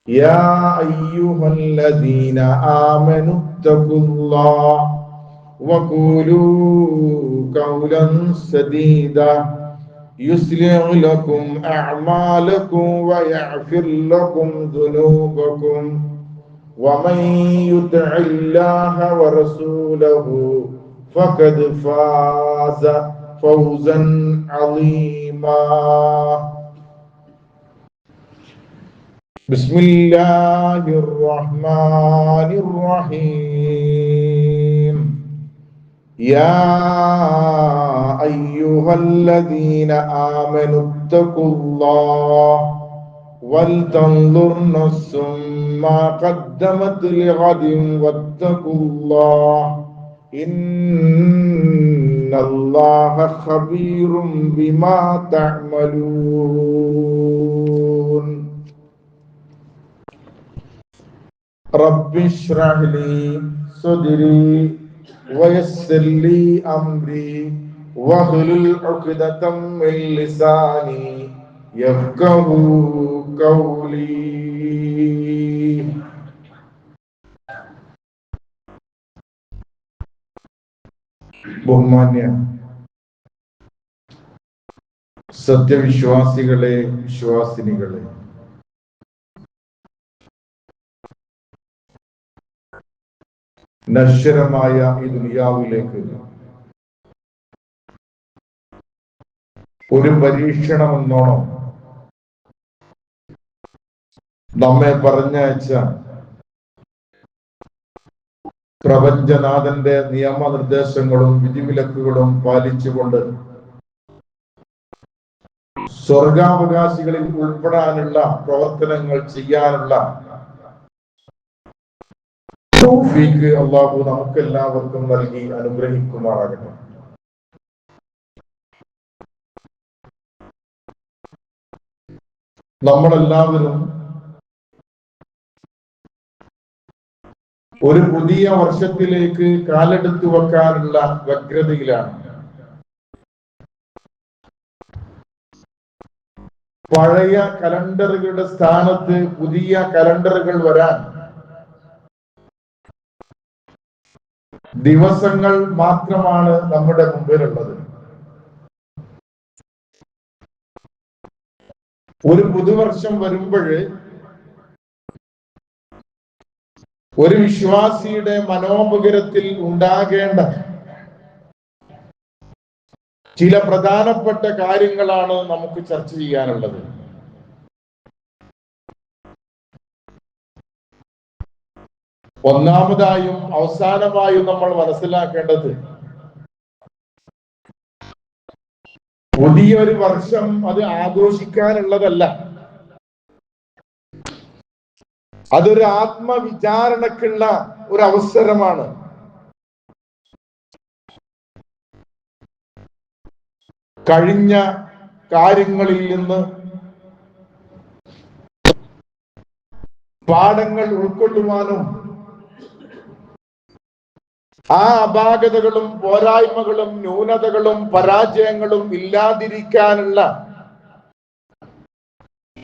يا أيها الذين آمنوا اتقوا الله وقولوا قولا سديدا يصلح لكم أعمالكم ويغفر لكم ذنوبكم ومن يطع الله ورسوله فقد فاز فوزا عظيما. بسم الله الرحمن الرحيم. يا أيها الذين آمنوا اتقوا الله ولتنظر نفس ما قدمت لغد واتقوا الله إن الله خبير بما تعملون. رب اشرح لي صدري ويسر لي أمري واحلل عقدة من لساني يفقهوا قولي. ബഹുമാന്യ സത്യവിശ്വാസികളെ, വിശ്വാസിനികളെ, നശ്വരമായ ഈ ദുനിയാവിലേക്ക് ഒരു പരീക്ഷണമെന്നോണം നമ്മെ പറഞ്ഞയച്ച പ്രപഞ്ചനാഥന്റെ നിയമനിർദ്ദേശങ്ങളും വിധിവിലക്കുകളും പാലിച്ചുകൊണ്ട് സ്വർഗാവകാശികളിൽ ഉൾപ്പെടാനുള്ള പ്രവർത്തനങ്ങൾ ചെയ്യാനുള്ള തൗഫീഖ് അല്ലാഹു നമുക്കെല്ലാവർക്കും നൽകി അനുഗ്രഹിക്കുമാറാകട്ടെ. നമ്മളെല്ലാവരും ഒരു പുതിയ വർഷത്തിലേക്ക് കാലെടുത്തു വെക്കാനുള്ള വ്യഗ്രതയിലാണ്. പഴയ കലണ്ടറുകളുടെ സ്ഥാനത്ത് പുതിയ കലണ്ടറുകൾ വരാൻ ദിവസങ്ങൾ മാത്രമാണ് നമ്മുടെ മുമ്പിലുള്ളത്. ഒരു പുതുവർഷം വരുമ്പോൾ ഒരു വിശ്വാസിയുടെ മനോമുഖരത്തിൽ ഉണ്ടാകേണ്ട ചില പ്രധാനപ്പെട്ട കാര്യങ്ങളാണ് നമുക്ക് ചർച്ച ചെയ്യാനുള്ളത്. ഒന്നാമതായും അവസാനമായും നമ്മൾ മനസ്സിലാക്കേണ്ടത്, പുതിയൊരു വർഷം അത് ആഘോഷിക്കാനുള്ളതല്ല, അതൊരു ആത്മവിചാരണക്കുള്ള ഒരു അവസരമാണ്. കഴിഞ്ഞ കാര്യങ്ങളിൽ നിന്ന് പാഠങ്ങൾ ഉൾക്കൊള്ളുവാനും ആ അപാകതകളും പോരായ്മകളും ന്യൂനതകളും പരാജയങ്ങളും ഇല്ലാതിരിക്കാനുള്ള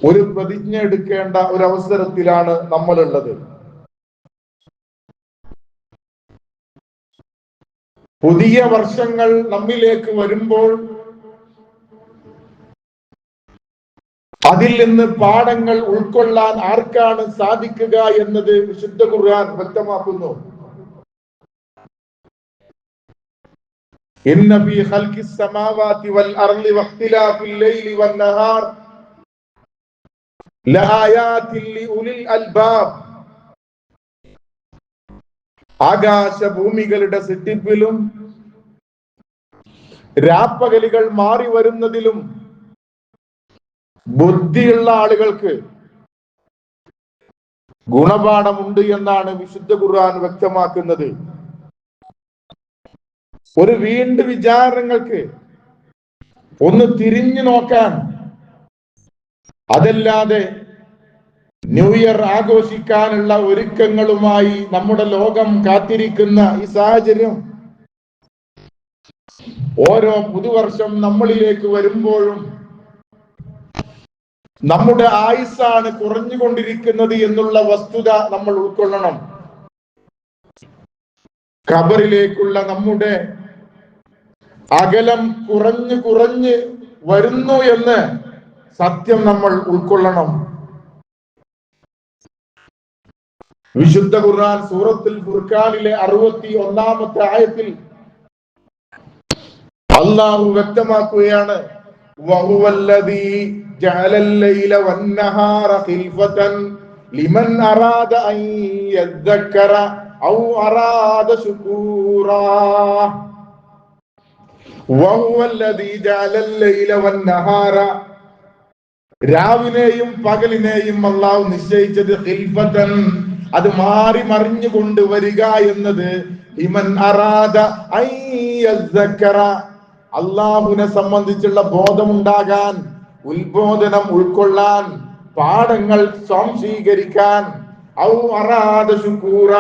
ഒരു പ്രതിജ്ഞ എടുക്കേണ്ട ഒരു അവസരത്തിലാണ് നമ്മളുള്ളത്. പുതിയ വർഷങ്ങൾ നമ്മിലേക്ക് വരുമ്പോൾ അതിൽ നിന്ന് പാഠങ്ങൾ ഉൾക്കൊള്ളാൻ ആർക്കാണ് സാധിക്കുക എന്നത് വിശുദ്ധ ഖുർആൻ വ്യക്തമാക്കുന്നു. ഇന്ന ഫീ ഖൽഖിസ് സമാവാതി വൽ അർളി വഖ്തിലാഫിൽ ലൈലി വൻ നഹാർ ലആയാതിൻ ലിഉലിൽ അൽബാബ്. ആകാശഭൂമികളുടെ സൃഷ്ടിപ്പിലും രാപ്പകലുകൾ മാറി വരുന്നതിലും ബുദ്ധിയുള്ള ആളുകൾക്ക് ഗുണപാഠമുണ്ട് എന്നാണ് വിശുദ്ധ ഖുർആൻ വ്യക്തമാക്കുന്നത്. ഒരു വീണ്ടു വിചാരങ്ങൾക്ക് ഒന്ന് തിരിഞ്ഞു നോക്കാൻ, അതല്ലാതെ ന്യൂ ഇയർ ആഘോഷിക്കാനുള്ള ഒരുക്കങ്ങളുമായി നമ്മുടെ ലോകം കാത്തിരിക്കുന്ന ഈ സാഹചര്യം ഓരോ പുതുവർഷം നമ്മളിലേക്ക് വരുമ്പോഴും നമ്മുടെ ആയുസ്സാണ് കുറഞ്ഞുകൊണ്ടിരിക്കുന്നത് എന്നുള്ള വസ്തുത നമ്മൾ ഉൾക്കൊള്ളണം. ഖബറിലേക്കുള്ള നമ്മുടെ അകലം കുറഞ്ഞു കുറഞ്ഞ് വരുന്നു എന്ന് സത്യം നമ്മൾ ഉൾക്കൊള്ളണം. വിശുദ്ധ ഖുർആൻ സൂറത്തുൽ ഫുർഖാനിലെ 61-ാമത്തെ ആയത്തിൽ അല്ലാഹു വ്യക്തമാക്കുകയാണ്, വഹുവല്ലദീ ജഅലൽ ലൈല വന്നഹാറ ഖിൽഫതൻ ലിമൻ അറാദ അൻ യദ്ദക്കറ ഔ അറാദ ശുകൂറാ. വഹുവല്ലദീ ജഅലൽ ലൈല വന്നഹാറ, രാവിനെയും പകലിനെയും അല്ലാഹു നിശ്ചയിച്ചത് ഖിൽഫതൻ, അത് മാറി മറിഞ്ഞുകൊണ്ട് വരിക എന്നത് ലിമൻ അറാദ അൻ യദ്ദക്കറ, അല്ലാഹുവിനെ സംബന്ധിച്ചുള്ള ബോധമുണ്ടാകാൻ, ഉത്ബോധനം ഉൾക്കൊള്ളാൻ, പാഠങ്ങൾ സ്വാംശീകരിക്കാൻ, ഔ അറാദ ശുകൂറ,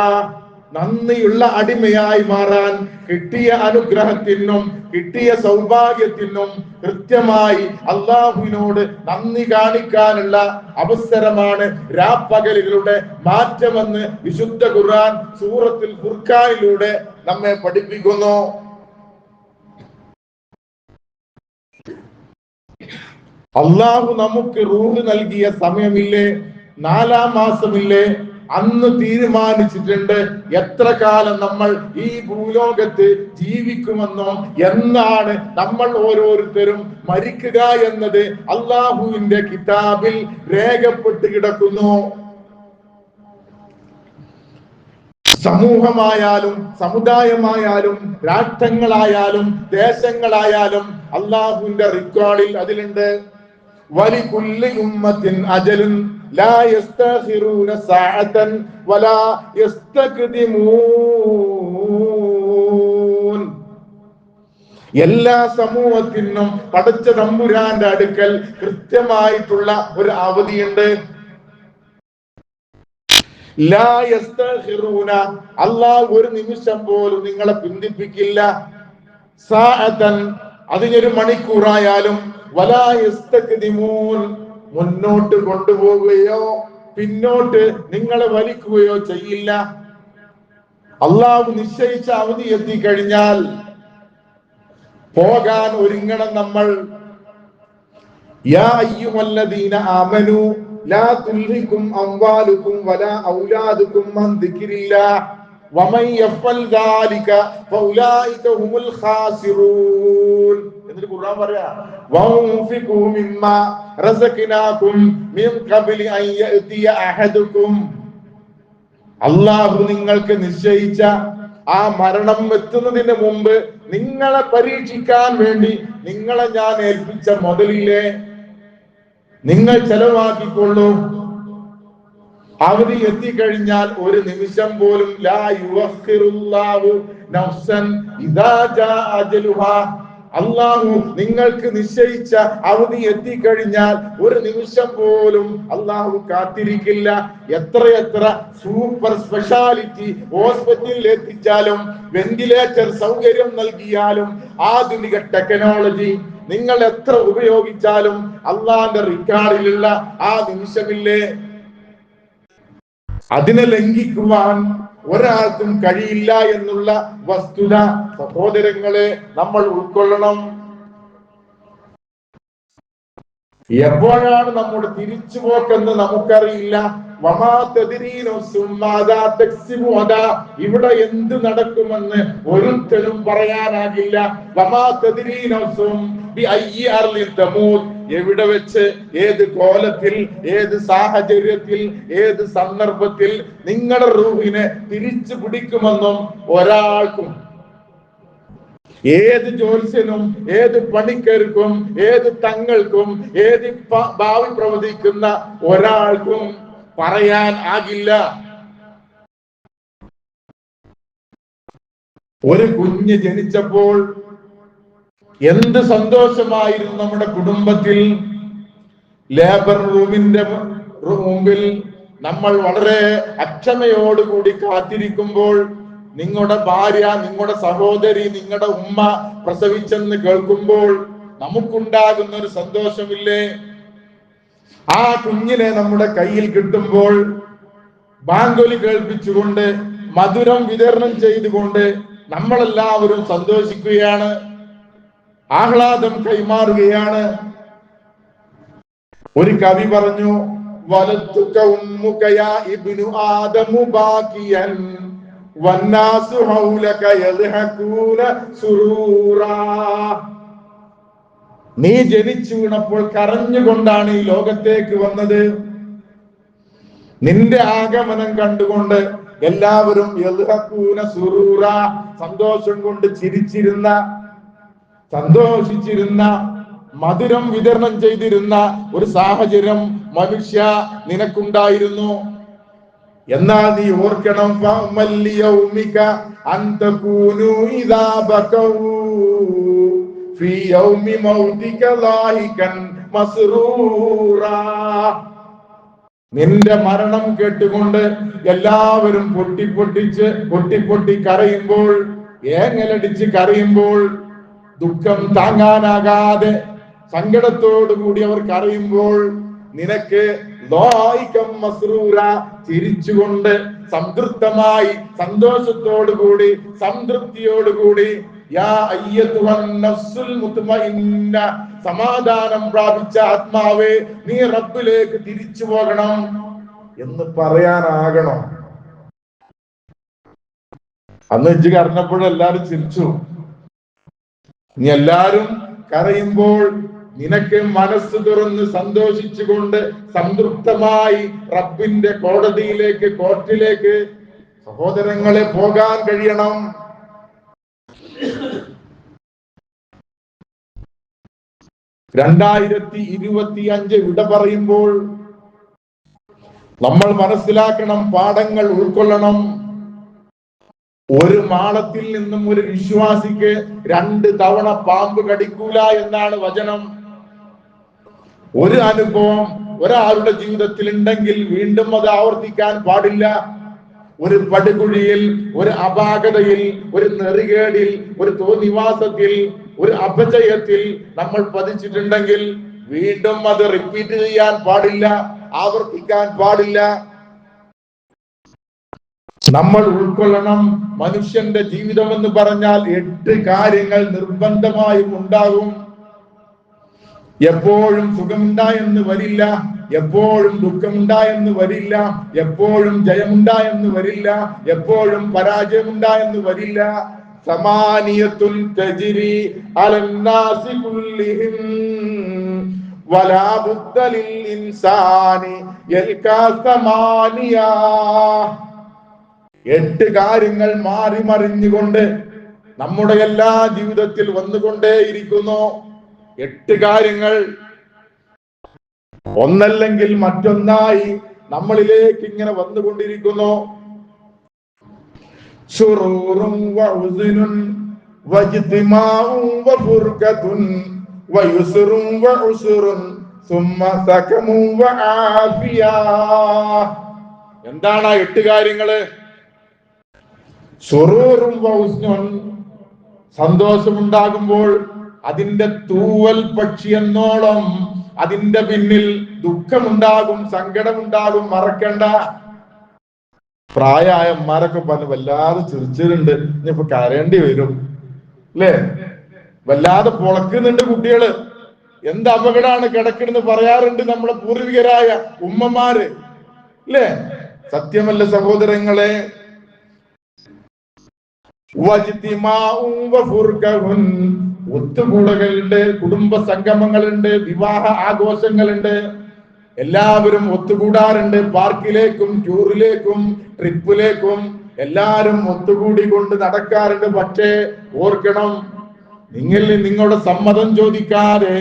നന്ദിയുള്ള അടിമയായി മാറാൻ, കിട്ടിയ അനുഗ്രഹത്തിനും കിട്ടിയ സൗഭാഗ്യത്തിനും കൃത്യമായി അള്ളാഹുവിനോട് നന്ദി കാണിക്കാനുള്ള അവസരമാണ് രാപ്പകലുകളുടെ മാറ്റമെന്ന് വിശുദ്ധ ഖുർആൻ സൂറത്തുൽ ഫുർഖാനിലൂടെ നമ്മെ പഠിപ്പിക്കുന്നു. അള്ളാഹു നമുക്ക് റൂഹ് നൽകിയ സമയമില്ലേ, 4-ാം മാസമില്ലേ, അന്ന് തീരുമാനിച്ചിട്ടുണ്ട് എത്ര കാലം നമ്മൾ ഈ ഭൂലോകത്ത് ജീവിക്കുമെന്നോ, എന്നാണ് നമ്മൾ ഓരോരുത്തരും മരിക്കുക എന്നത് അള്ളാഹുവിന്റെ കിതാബിൽ രേഖപ്പെട്ട് കിടക്കുന്നു. സമൂഹമായാലും സമുദായമായാലും രാഷ്ട്രങ്ങളായാലും ദേശങ്ങളായാലും അള്ളാഹുവിന്റെ റെക്കോർഡിൽ അതിലുണ്ട്. വലികുല്ലി ഉമ്മത്തിൻ അജലുൻ ലാ യസ്തഖിറൂന സഅതൻ വലാ യസ്തഖ്ദിമൂൻ. എല്ലാ സമൂഹത്തിനും പടച്ച തമ്പുരാന്റെ അടുക്കൽ കൃത്യമായിട്ടുള്ള ഒരു അവധിയുണ്ട്. ലാ യസ്തഖിറൂന, അല്ലാഹു ഒരു നിമിഷം പോലും നിങ്ങളെ പിന്തിപ്പിക്കില്ല. സഅതൻ, അതിനൊരു മണിക്കൂറായാലും, വലാ യസ്തഖ്ദിമൂൻ, മുന്നോട്ട് കൊണ്ടുപോകുകയോ പിന്നോട്ട് നിങ്ങളെ വലിക്കുകയോ ചെയ്യില്ല. അള്ളാഹു നിശ്ചയിച്ച അവധി എത്തിക്കഴിഞ്ഞാൽ പോകാൻ ഒരുങ്ങണം നമ്മൾ. യാ അയ്യുഹല്ലദീന ആമനൂ ലാ തുൽഹികും അംവാലുകും വലാ ഔലാദുകും അൻ ദിക്രില്ലാഹ് വമൻ യഫ്അൽ ദാലിക ഫൗലൈക ഹുമുൽ ഖാസിറൂൻ. എന്നിട്ട് ഖുർആൻ പറയാ, വൻഫിഖൂ മിമ്മാ റസഖനാകും മിൻ ഖബ്ലി അൻ യഅതിയ അഹദുകും. അല്ലാഹു നിങ്ങൾക്ക് നിശ്ചയിച്ച ആ മരണം എത്തുന്നതിന് മുമ്പ് നിങ്ങളെ പരീക്ഷിക്കാൻ വേണ്ടി നിങ്ങളെ ഞാൻ ഏൽപ്പിച്ച മുതലിലെ നിങ്ങൾ ചെലവാക്കിക്കൊള്ളൂ. അവധി എത്തിക്കഴിഞ്ഞാൽ ഒരു നിമിഷം പോലും ലാ യുവഖിറുല്ലാഹു നഫ്സൻ ഇദാ ജാ അജലുഹാ. അള്ളാഹു നിങ്ങൾക്ക് നിശ്ചയിച്ച അവധി എത്തിക്കഴിഞ്ഞാൽ ഒരു നിമിഷം പോലും അള്ളാഹു കാത്തിരിക്കില്ല. എത്രയെത്ര സൂപ്പർ സ്പെഷ്യാലിറ്റി ഹോസ്പിറ്റലിൽ എത്തിച്ചാലും, വെന്റിലേറ്റർ സൗകര്യം നൽകിയാലും, ആധുനിക ടെക്നോളജി നിങ്ങൾ എത്ര ഉപയോഗിച്ചാലും അള്ളാന്റെ റിക്കാർഡിലുള്ള ആ നിമിഷമില്ലേ, അതിനെ ലംഘിക്കുവാൻ ഒരാൾക്കും കഴിയില്ല എന്നുള്ള വസ്തുത സഹോദരങ്ങളെ നമ്മൾ ഉൾക്കൊള്ളണം. എപ്പോഴാണ് നമ്മുടെ തിരിച്ചുപോക്കെന്ന് നമുക്കറിയില്ല. ഇവിടെ എന്ത് നടക്കുമെന്ന് ഒരുത്തരും പറയാനാകില്ല. എവിടെ വെച്ച്, ഏത് കോലത്തിൽ, ഏത് സാഹചര്യത്തിൽ, ഏത് സന്ദർഭത്തിൽ നിങ്ങളുടെ റൂഹിനെ തിരിച്ചു പിടിക്കുമെന്നും ഒരാൾക്കും, ഏത് ജ്യോത്സ്യനും, ഏത് പണിക്കർക്കും, ഏത് തങ്ങൾക്കും, ഏത് ഭാവി പ്രവചിക്കുന്ന ഒരാൾക്കും പറയാൻ ആകില്ല. ഒരു കുഞ്ഞ് ജനിച്ചപ്പോൾ എന്ത് സന്തോഷമായിരുന്നു നമ്മുടെ കുടുംബത്തിൽ. ലേബർ റൂമിന്റെ മുമ്പിൽ നമ്മൾ വളരെ അക്ഷമയോടുകൂടി കാത്തിരിക്കുമ്പോൾ നിങ്ങളുടെ ഭാര്യ, നിങ്ങളുടെ സഹോദരി, നിങ്ങളുടെ ഉമ്മ പ്രസവിച്ചെന്ന് കേൾക്കുമ്പോൾ നമുക്കുണ്ടാകുന്ന ഒരു സന്തോഷമില്ലേ? ആ കുഞ്ഞിനെ നമ്മുടെ കയ്യിൽ കിട്ടുമ്പോൾ ബാങ്കൊലി കേൾപ്പിച്ചുകൊണ്ട് മധുരം വിതരണം ചെയ്തുകൊണ്ട് നമ്മളെല്ലാവരും സന്തോഷിക്കുകയാണ്, ആഹ്ലാദം കൈമാറുകയാണ്. ഒരു കവി പറഞ്ഞു, വലത്തുക ഉമ്മുക യാ ഇബ്നു ആദമു ബാകിയൻ വന്നാസു ഹൗലക യദ്ഹകൂന സുറൂറാ. നീ ജനിച്ചു വീണപ്പോൾ കരഞ്ഞുകൊണ്ടാണ് ഈ ലോകത്തേക്ക് വന്നത്. നിന്റെ ആഗമനം കണ്ടുകൊണ്ട് എല്ലാവരും യദ്ഹകൂന സുറൂറാ, സന്തോഷം കൊണ്ട് ചിരിച്ചിരുന്ന, സന്തോഷിച്ചിരുന്ന, മധുരം വിതരണം ചെയ്തിരുന്ന ഒരു സാഹചര്യം മനുഷ്യ നിനക്കുണ്ടായിരുന്നു. എന്നാൽ നീ ഓർക്കണം, നിന്റെ മരണം കേട്ടുകൊണ്ട് എല്ലാവരും പൊട്ടി കരയുമ്പോൾ, ഏങ്ങലടിച്ച് കരയുമ്പോൾ, ദുഃഖം താങ്ങാനാകാതെ സങ്കടത്തോടുകൂടി അവർ കരയുമ്പോൾ, നിനക്ക് ചിരിച്ചുകൊണ്ട് സംതൃപ്തമായി സന്തോഷത്തോടുകൂടി സംതൃപ്തിയോടുകൂടി യാ അയ്യത്തുഹൻ നഫ്സുൽ മുത്മഇന്ന, സമാധാനം പ്രാപിച്ച ആത്മാവേ, നീ റബ്ബിലേക്ക് തിരിച്ചു പോകണം എന്ന് പറയാനാകണം. അന്ന് ഇജ്ജ് കരഞ്ഞപ്പോഴെല്ലാരും ചിരിച്ചു. നീ എല്ലാരും കരയുമ്പോൾ നിനക്ക് മനസ്സ് തുറന്ന് സന്തോഷിച്ചുകൊണ്ട് സംതൃപ്തമായി റബ്ബിന്റെ കോടതിയിലേക്ക്, കോർട്ടിലേക്ക് സഹോദരങ്ങളെ പോകാൻ കഴിയണം. 2025 വിട പറയുമ്പോൾ നമ്മൾ മനസ്സിലാക്കണം, പാഠങ്ങൾ ഉൾക്കൊള്ളണം. ഒരു മാളത്തിൽ നിന്നും ഒരു വിശ്വാസിക്ക് 2 തവണ പാമ്പ് കടിക്കൂല എന്നാണ് വചനം. ഒരു അനുഭവം ഒരാളുടെ ജീവിതത്തിൽ ഉണ്ടെങ്കിൽ വീണ്ടും അത് ആവർത്തിക്കാൻ പാടില്ല. ഒരു പടുകുഴിയിൽ, ഒരു അപാകതയിൽ, ഒരു നെറികേടിൽ, ഒരു തോന്നിവാസത്തിൽ, ഒരു അപജയത്തിൽ നമ്മൾ പതിച്ചിട്ടുണ്ടെങ്കിൽ വീണ്ടും അത് റിപ്പീറ്റ് ചെയ്യാൻ പാടില്ല, ആവർത്തിക്കാൻ പാടില്ല. നമ്മൾ ഉൾക്കൊള്ളണം, മനുഷ്യന്റെ ജീവിതം എന്ന് പറഞ്ഞാൽ 8 കാര്യങ്ങൾ നിർബന്ധമായും ഉണ്ടാകും. എപ്പോഴും സുഖമുണ്ടായെന്ന് വരില്ല, എപ്പോഴും ദുഃഖമുണ്ടായെന്ന് വരില്ല, എപ്പോഴും ജയമുണ്ടായെന്ന് വരില്ല, എപ്പോഴും പരാജയമുണ്ടായെന്ന് വരില്ല. സമാനിയത്തുൻ തജ്രി അലന്നാസി കുല്ലിഹിം വലാ ബുദ്ദ ലിൽ ഇൻസാനി യൽകാ സമാനിയാ. 8 കാര്യങ്ങൾ മാറി മറിഞ്ഞുകൊണ്ട് നമ്മുടെ എല്ലാ ജീവിതത്തിൽ വന്നുകൊണ്ടേയിരിക്കുന്നു. 8 കാര്യങ്ങൾ ഒന്നല്ലെങ്കിൽ മറ്റൊന്നായി നമ്മളിലേക്ക് ഇങ്ങനെ വന്നുകൊണ്ടിരിക്കുന്നു. ശുറൂറുൻ വഉസ്നുൻ വജ്തിമാഉൻ വഫുർഖതുൻ വയുസ്റുൻ വഉസ്റുൻ സുമ്മ സകമുൻ വആഫിയ. എന്താണ് ആ 8 കാര്യങ്ങള്? ശുറൂറുൻ വഉസ്നുൻ, സന്തോഷമുണ്ടാകുമ്പോൾ അതിന്റെ തൂവൽ പക്ഷി എന്നോളം അതിന്റെ പിന്നിൽ ദുഃഖമുണ്ടാകും, സങ്കടമുണ്ടാകും. മറക്കണ്ട. പ്രായമായ അമ്മമാരൊക്കെ പറഞ്ഞ് വല്ലാതെ ചിരിച്ചിട്ടുണ്ട്, ഇനിയിപ്പൊ കരയേണ്ടി വരും അല്ലേ? വല്ലാതെ പൊളക്കുന്നുണ്ട് കുട്ടികള്. എന്ത് അപകടമാണ് കിടക്കണെന്ന് പറയാറുണ്ട് നമ്മളെ പൂർവികരായ ഉമ്മമാര് അല്ലേ? സത്യമല്ല സഹോദരങ്ങളെ? ഒത്തുകൂടലുണ്ട്, കുടുംബ സംഗമങ്ങളുണ്ട്, വിവാഹ ആഘോഷങ്ങളുണ്ട്, എല്ലാവരും ഒത്തുകൂടാറുണ്ട്. പാർക്കിലേക്കും ടൂറിലേക്കും ട്രിപ്പിലേക്കും എല്ലാരും ഒത്തുകൂടിക്കൊണ്ട് നടക്കാറുണ്ട്. പക്ഷേ ഓർക്കണം, നിങ്ങളുടെ സമ്മതം ചോദിക്കാതെ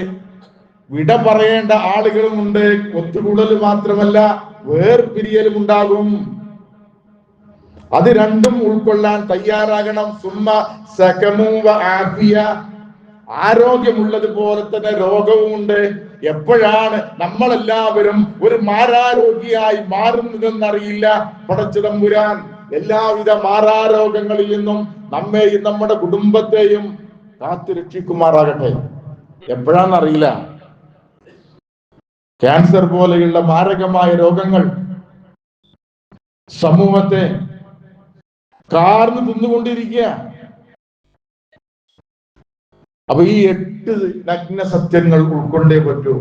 വിട പറയേണ്ട ആളുകളുമുണ്ട്. ഒത്തുകൂടൽ മാത്രമല്ല, വേർപിരിയലും ഉണ്ടാകും. അത് രണ്ടും ഉൾക്കൊള്ളാൻ തയ്യാറാകണം. സുമ്മ സകമു വആഫിയ, ആരോഗ്യമുള്ളതുപോലെ തന്നെ രോഗവുമുണ്ട്. എപ്പോഴാണ് നമ്മളെല്ലാവരും ഒരു മാരാരോഗിയായി മാറുന്നതെന്നറിയില്ല. പടച്ചതമ്പുരാൻ എല്ലാവിധ മാറാരോഗങ്ങളിൽ നിന്നും നമ്മെയും നമ്മുടെ കുടുംബത്തെയും കാത്തു രക്ഷിക്കുമാറാകട്ടെ. എപ്പോഴാണെന്നറിയില്ല. ക്യാൻസർ പോലെയുള്ള മാരകമായ രോഗങ്ങൾ സമൂഹത്തെ കാർന്ന് തിന്നുകൊണ്ടിരിക്കുക. അപ്പൊ ഈ 8 നഗ്ന സത്യങ്ങൾ ഉൾക്കൊണ്ടേ പറ്റൂ.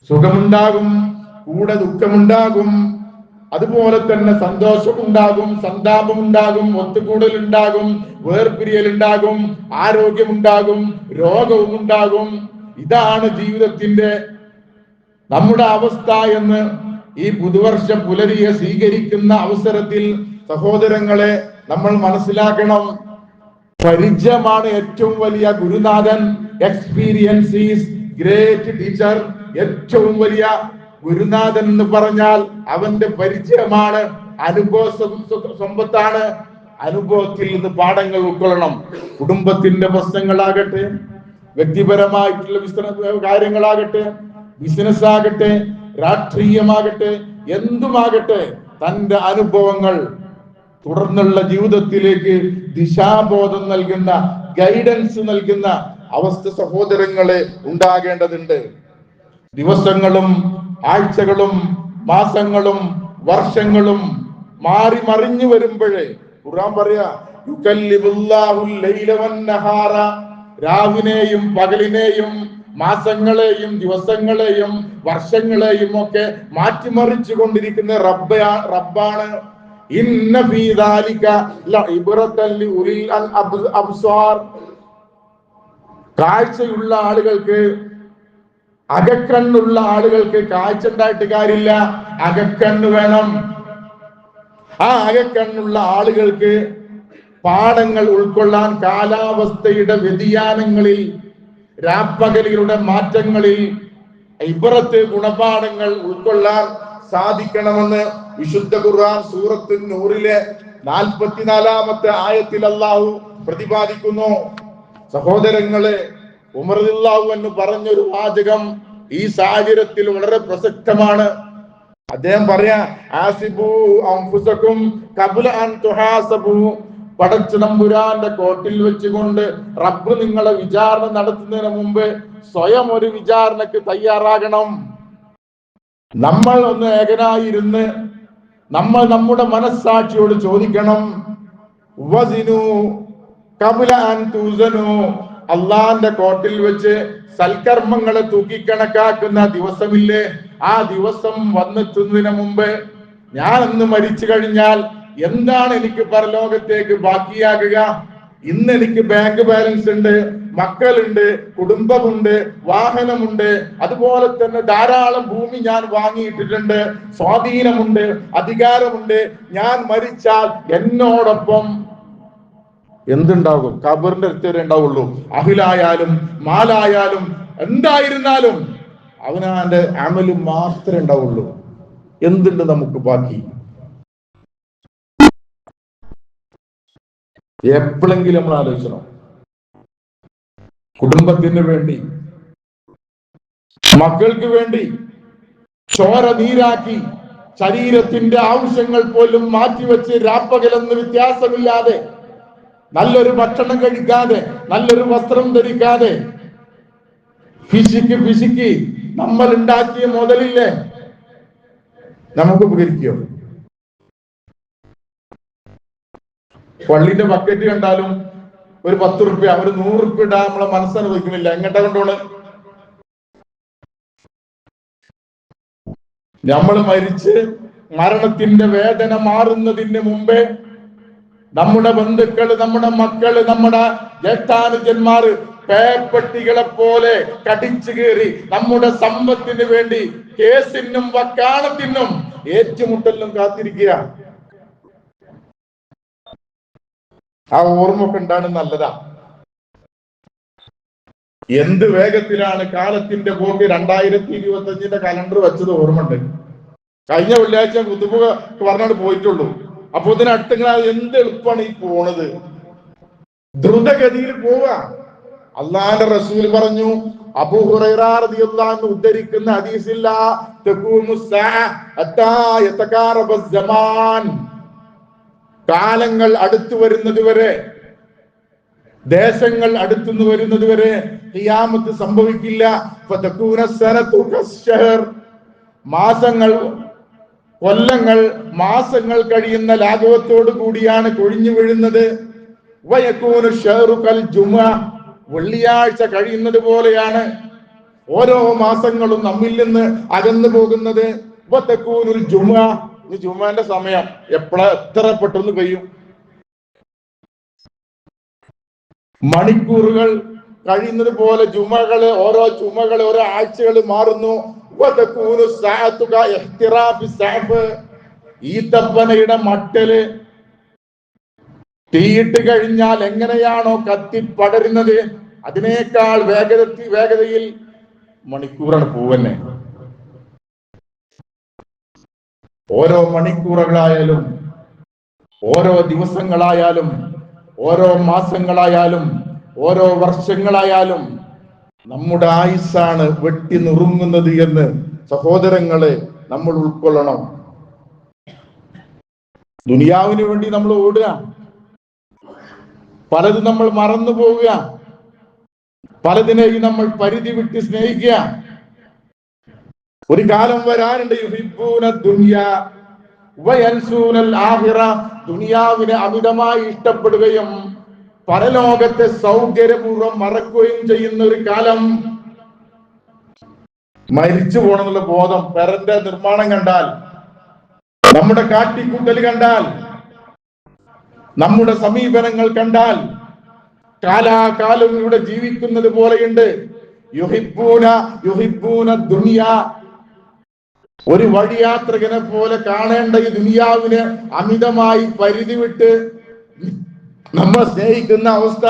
സുഖമുണ്ടാകും, കൂടെ ദുഃഖമുണ്ടാകും, അതുപോലെ തന്നെ സന്തോഷമുണ്ടാകും, സന്താപമുണ്ടാകും, ഒത്തുകൂടലുണ്ടാകും, വേർപിരിയലുണ്ടാകും, ആരോഗ്യമുണ്ടാകും, രോഗവും ഉണ്ടാകും. ഇതാണ് ജീവിതത്തിന്റെ നമ്മുടെ അവസ്ഥ എന്ന് ഈ പുതുവർഷ പുലരിയെ സ്വീകരിക്കുന്ന അവസരത്തിൽ സഹോദരങ്ങളെ നമ്മൾ മനസ്സിലാക്കണം. പരിചയമാണ് ഏറ്റവും വലിയ ഗുരുനാഥൻ. Experience is great teacher. ഏറ്റവും വലിയ ഗുരുനാഥൻ എന്ന് പറഞ്ഞാൽ അവന്റെ പരിചയമാണ്, അനുഭവ സമ്പത്താണ്. അനുഭവത്തിൽ നിന്ന് പാഠങ്ങൾ ഉൾക്കൊള്ളണം. കുടുംബത്തിന്റെ പ്രശ്നങ്ങളാകട്ടെ, വ്യക്തിപരമായിട്ടുള്ള കാര്യങ്ങളാകട്ടെ, ബിസിനസ് ആകട്ടെ, രാഷ്ട്രീയമാകട്ടെ, എന്തുമാകട്ടെ, തന്റെ അനുഭവങ്ങൾ തുടർന്നുള്ള ജീവിതത്തിലേക്ക് ദിശാബോധം നൽകുന്ന, ഗൈഡൻസ് നൽകുന്ന അവസ്ഥ സഹോദരങ്ങളെ ഉണ്ടാകേണ്ടതുണ്ട്. ദിവസങ്ങളും ആഴ്ചകളും മാസങ്ങളും വർഷങ്ങളും മാറി മറിഞ്ഞു വരുമ്പോഴേ ഖുർആൻ പറയാ, യുകല്ലിബുല്ലാഹുൽ ലൈല വന്നഹാറ, രാവിനെയും പകലിനെയും മാസങ്ങളെയും ദിവസങ്ങളെയും വർഷങ്ങളെയും ഒക്കെ മാറ്റിമറിച്ചു കൊണ്ടിരിക്കുന്ന റബ്ബാണ്. ഇന്ന ഫീ ദാലിക ലഇബ്റതൻ ലിഉലിൽ അബ്സാർ. കാഴ്ചയുള്ള ആളുകൾക്ക്, അകക്കണ്ണുള്ള ആളുകൾക്ക് കാഴ്ച ഉണ്ടായിട്ട് കാര്യമില്ല, അകക്കണ്ണ് വേണം. ആ അകക്കണ്ണുള്ള ആളുകൾക്ക് പാഠങ്ങൾ ഉൾക്കൊള്ളാൻ കാലാവസ്ഥയുടെ വ്യതിയാനങ്ങളിൽ, രാപ്പകലുകളുടെ മാറ്റങ്ങളിൽ ഇബ്റത്ത് ഗുണപാഠങ്ങൾ ഉൾക്കൊള്ളാൻ സാധിക്കണമെന്ന് വിശുദ്ധ ഖുർആൻ സൂറത്ത് നൂറിലെ 44-ാമത്തെ ആയത്തിൽ അല്ലാഹു പ്രതിപാദിക്കുന്നു. സഹോദരങ്ങളെ, ഉമർ റളിയല്ലാഹു അൻഹു പറഞ്ഞൊരു വാചകം ഈ സാഹചര്യത്തിൽ വളരെ പ്രസക്തമാണ്. അദ്ദേഹം പറയാ, ആസിബു അൻഫുസകും ഖബ്ല അൻ തുഹാസബു. പടച്ചതമ്പുരാന്റെ കോട്ടിൽ വെച്ചുകൊണ്ട് റബ്ബ് നിങ്ങളെ വിചാരണ നടത്തുന്നതിന് മുമ്പ് സ്വയം ഒരു വിചാരണക്ക് തയ്യാറാകണം. നമ്മൾ ഒന്ന് ഏകനായിരുന്ന് നമ്മൾ നമ്മുടെ മനസ്സാക്ഷിയോട് ചോദിക്കണം, വസിനു ഖബ്ല അൻ തുസനു. അള്ളാന്റെ കോട്ടിൽ വെച്ച് സൽക്കർമ്മങ്ങളെ തൂക്കിക്കണക്കാക്കുന്ന ദിവസമില്ലേ, ആ ദിവസം വന്നെത്തുന്നതിന് മുമ്പ് ഞാൻ ഒന്ന് മരിച്ചു കഴിഞ്ഞാൽ എന്താണ് എനിക്ക് പരലോകത്തേക്ക് ബാക്കിയാകുക? ഇന്ന് എനിക്ക് ബാങ്ക് ബാലൻസ് ഉണ്ട്, മക്കളുണ്ട്, കുടുംബമുണ്ട്, വാഹനമുണ്ട്, അതുപോലെ തന്നെ ധാരാളം ഭൂമി ഞാൻ വാങ്ങിയിട്ടിട്ടുണ്ട്, സ്വാധീനമുണ്ട്, അധികാരമുണ്ട്. ഞാൻ മരിച്ചാൽ എന്നോടൊപ്പം എന്തുണ്ടാകും? ഖബറിന്റെ അടുത്തേ ഉണ്ടാവുള്ളൂ. അഹിലായാലും മാലായാലും എന്തായിരുന്നാലും അവനാന്റെ അമലും മാത്രമേ ഉണ്ടാവുള്ളൂ. എന്തുണ്ട് നമുക്ക് ബാക്കി? എപ്പോഴെങ്കിലും നമ്മൾ ആലോചിക്കണം. കുടുംബത്തിന് വേണ്ടി, മക്കൾക്ക് വേണ്ടി ചോര നീരാക്കി ശരീരത്തിന്റെ ആവശ്യങ്ങൾ പോലും മാറ്റിവെച്ച് രാപ്പകലെന്ന് വ്യത്യാസമില്ലാതെ, നല്ലൊരു ഭക്ഷണം കഴിക്കാതെ, നല്ലൊരു വസ്ത്രം ധരിക്കാതെ, ഫിസിക്ക് നമ്മൾ ഉണ്ടാക്കിയ മുതലില്ലേ നമുക്ക് ഉപകരിക്കോ? പള്ളിന്റെ ബക്കറ്റ് കണ്ടാലും ഒരു 10 റുപ്യ, ഒരു 100 റുപ്യ ഇടാൻ നമ്മളെ മനസ്സനുഭവിക്കുന്നില്ല. എങ്ങോട്ടാ കൊണ്ടുപോണ്? നമ്മൾ മരിച്ച് മരണത്തിന്റെ വേദന മാറുന്നതിന് മുമ്പേ നമ്മുടെ ബന്ധുക്കള്, നമ്മുടെ മക്കള്, നമ്മുടെ ജ്യേഷ്ഠാനുജന്മാര് പേപ്പട്ടികളെ പോലെ കടിച്ചു കയറി നമ്മുടെ സമ്പത്തിന് വേണ്ടി കേസിനും വക്കാണത്തിനും ഏറ്റുമുട്ടലിനും കാത്തിരിക്കുക. ആ ഓർമ്മ ഒക്കെ ഉണ്ടാകുന്നത് നല്ലതാ. എന്ത് വേഗത്തിലാണ് കാലത്തിന്റെ പോക്ക്. 2025 കലണ്ടർ വെച്ചത് ഓർമ്മയുണ്ട്. കഴിഞ്ഞ വെള്ളിയാഴ്ച കുത്തുബ പറഞ്ഞാണ് പോയിട്ടുള്ളൂ. അപ്പൊ ഇതിനടുത്തങ്ങനെ എന്ത് എളുപ്പമാണ് ഈ പോണത്, ദ്രുതഗതിയിൽ പോവാ. അള്ളാന്റെ റസൂൽ പറഞ്ഞു, അബൂ ഹുറൈറ റളിയല്ലാഹു അൻഹു ഉദ്ധരിക്കുന്ന ഹദീസിൽ, കാലങ്ങൾ അടുത്തു വരുന്നത് വരെ ദേശങ്ങൾ അടുത്തുനിന്ന് വരുന്നത് വരെ ഖിയാമത്ത് സംഭവിക്കില്ല. ഫതകൂന സനതു കശ്ശഹർ, മാസങ്ങൾ, കൊല്ലങ്ങൾ, മാസങ്ങൾ കഴിയുന്ന ലാഘവത്തോടു കൂടിയാണ് കൊഴിഞ്ഞു വീഴുന്നത്. വയകൂനു ശഹ്റു കൽ ജുമുഅ, വെള്ളിയാഴ്ച കഴിയുന്നത് പോലെയാണ് ഓരോ മാസങ്ങളും നമ്മിൽ നിന്ന് അകന്നു പോകുന്നത്. വതകൂനുൽ ജുമുഅ, ഈ ജുമുഅന്റെ സമയം എപ്പോഴാ എത്ര പെട്ടെന്ന് കഴിയും. മണിക്കൂറുകൾ കഴിയുന്നത് പോലെ ഓരോ ചുമകള് ഓരോ ആഴ്ചകൾ മാറുന്നു. ഈത്തപ്പനയുടെ മട്ടല് തീയിട്ട് കഴിഞ്ഞാൽ എങ്ങനെയാണോ കത്തിപ്പടരുന്നത് അതിനേക്കാൾ വേഗതയിൽ മണിക്കൂറാണ് പൂവന്നെ. ഓരോ മണിക്കൂറുകളായാലും ഓരോ ദിവസങ്ങളായാലും ഓരോ മാസങ്ങളായാലും ഓരോ വർഷങ്ങളായാലും നമ്മുടെ ആയുസ്സാണ് വെട്ടി നുറുങ്ങുന്നത് എന്ന് സഹോദരങ്ങളെ നമ്മൾ ഉൾക്കൊള്ളണം. ദുനിയാവിന് വേണ്ടി നമ്മൾ ഓടുക, പലതും നമ്മൾ മറന്നു പോവുക, പലതിനെയും നമ്മൾ പരിധി വിട്ട് സ്നേഹിക്കുക. ഒരു കാലം വരാനുണ്ട് യുഹിബ്ബൂന ദുനിയ വയൻസൂനൽ ആഖിറ, ദുനിയാവിനെ അമിതമായി ഇഷ്ടപ്പെടുകയും പരലോകത്തെ സൗകര്യപൂർവ്വം മറക്കുകയും ചെയ്യുന്ന ഒരു കാലം. മരിച്ചു പോണെന്നുള്ള ബോധം പെരന്റെ നിർമ്മാണം കണ്ടാൽ, നമ്മുടെ കാട്ടിക്കൂട്ടൽ കണ്ടാൽ, നമ്മുടെ സമീപനങ്ങൾ കണ്ടാൽ കാലാകാലം ഇവിടെ ജീവിക്കുന്നത് പോലെയുണ്ട്. യുഹിബ്ബൂന ദുനിയ, ഒരു വഴിയാത്രകനെ പോലെ കാണേണ്ട ഈ ദുനിയാവിനെ അമിതമായി പരിധി വിട്ട് നമ്മൾ സ്നേഹിക്കുന്ന അവസ്ഥ.